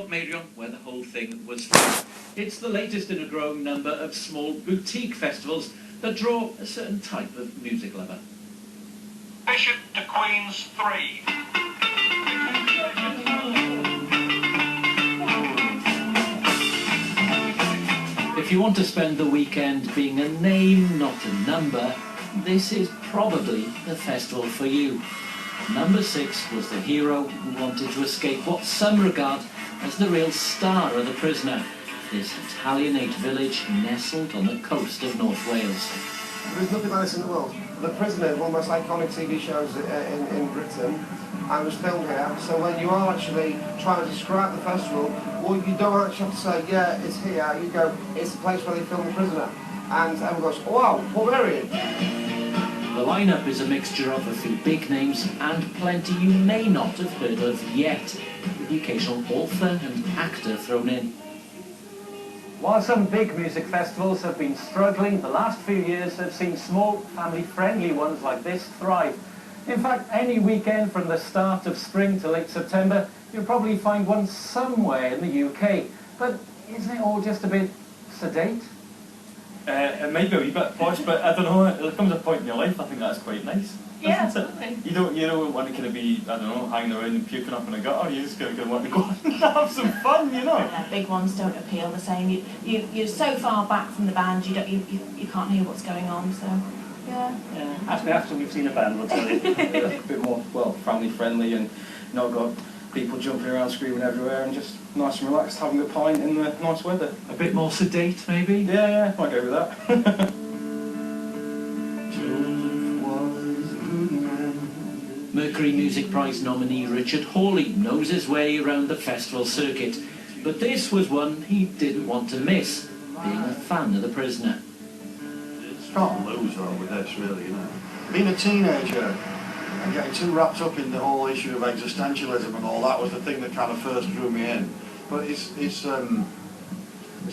Portmeirion, where the whole thing was filmed. It's the latest in a growing number of small boutique festivals that draw a certain type of music lover. Bishop to Queen's 3. If you want to spend the weekend being a name, not a number, this is probably the festival for you. Number 6 was the hero who wanted to escape what some regard as the real star of The Prisoner, this Italianate village nestled on the coast of North Wales. There's nothing like this in the world. The Prisoner is one of the most iconic TV shows in Britain, and was filmed here. So when you are actually trying to describe the festival, well, you don't actually have to say, yeah, it's here. You go, it's the place where they filmed The Prisoner. And everyone goes, oh, wow, Portmeirion. The lineup is a mixture of a few big names and plenty you may not have heard of yet, with the occasional author and actor thrown in. While some big music festivals have been struggling, the last few years have seen small, family-friendly ones like this thrive. In fact, any weekend from the start of spring to late September, you'll probably find one somewhere in the UK. But isn't it all just a bit sedate? It might be a wee bit posh, but I don't know, there comes a point in your life I think that's quite nice. Yeah, isn't it? You don't want to kind of be, I don't know, hanging around and puking up in a gutter. You just kind of want to go and have some fun, you know. Yeah, big ones don't appeal the same. You're so far back from the band, you can't hear what's going on. So yeah. Ask me after we've seen a band, we'll tell you. A bit more, well, family friendly and not got people jumping around screaming everywhere and just nice and relaxed, having a pint in the nice weather. A bit more sedate, maybe? Yeah, might go with that. Mercury Music Prize nominee Richard Hawley knows his way around the festival circuit, but this was one he didn't want to miss, being a fan of The Prisoner. Can't lose on with this, really, you know. Being a teenager and getting too wrapped up in the whole issue of existentialism and all that was the thing that kind of first drew me in. But it's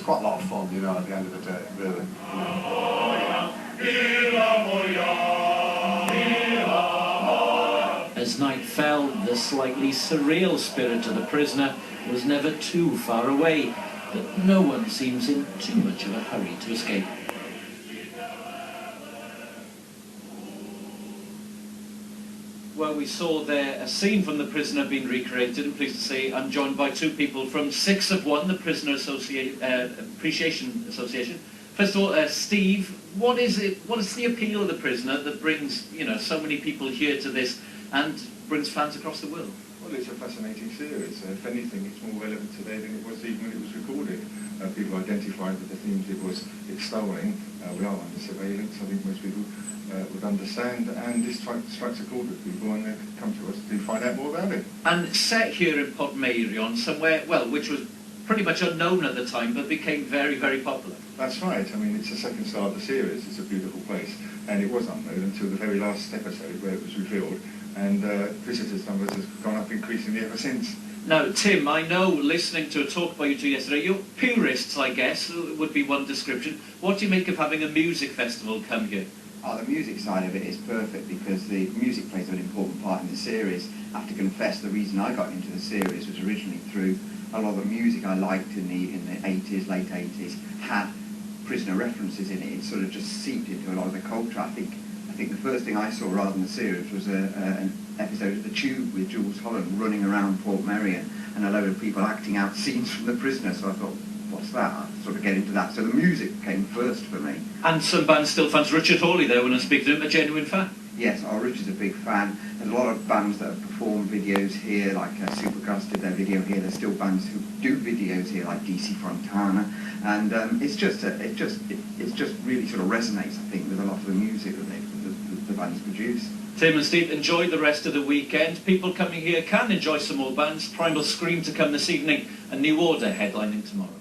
quite a lot of fun, you know, at the end of the day, really. As night fell, the slightly surreal spirit of The Prisoner was never too far away, but no one seems in too much of a hurry to escape. Well, we saw there a scene from The Prisoner being recreated, and pleased to say I'm joined by two people from 6 of 1, the Prisoner Appreciation Association. First of all, Steve, what is the appeal of The Prisoner that brings, you know, so many people here to this and brings fans across the world? Well, it's a fascinating series. If anything, it's more relevant today than it was even when it was recorded. People identified with the themes it was extolling. We are under surveillance, I think most people would understand, and this strikes a chord with people and they come to us to find out more about it. And set here in Portmeirion, somewhere, well, which was pretty much unknown at the time, but became very, very popular. That's right. I mean, it's the second star of the series. It's a beautiful place, and it was unknown until the very last episode where it was revealed, and visitors' numbers have gone up increasingly ever since. Now, Tim, I know, listening to a talk by you two yesterday, you're purists, I guess, would be one description. What do you make of having a music festival come here? Oh, the music side of it is perfect because the music plays an important part in the series. I have to confess the reason I got into the series was originally through a lot of the music I liked in the 80s, late 80s, had Prisoner references in it. It sort of just seeped into a lot of the culture. I think the first thing I saw rather than the series was an episode of The Tube with Jules Holland running around Portmeirion and a load of people acting out scenes from The Prisoner, so I thought, what's that? I sort of get into that. So the music came first for me. And some bands still fans. Richard Hawley there, when I speak to him, a genuine fan. Yes, Richard's a big fan. There's a lot of bands that have performed videos here, like Supergrass did their video here. There's still bands who do videos here, like DC Fontana, and it just really sort of resonates, I think, with a lot of the music that the bands produce. Tim and Steve, enjoy the rest of the weekend. People coming here can enjoy some more bands. Primal Scream to come this evening, and New Order headlining tomorrow.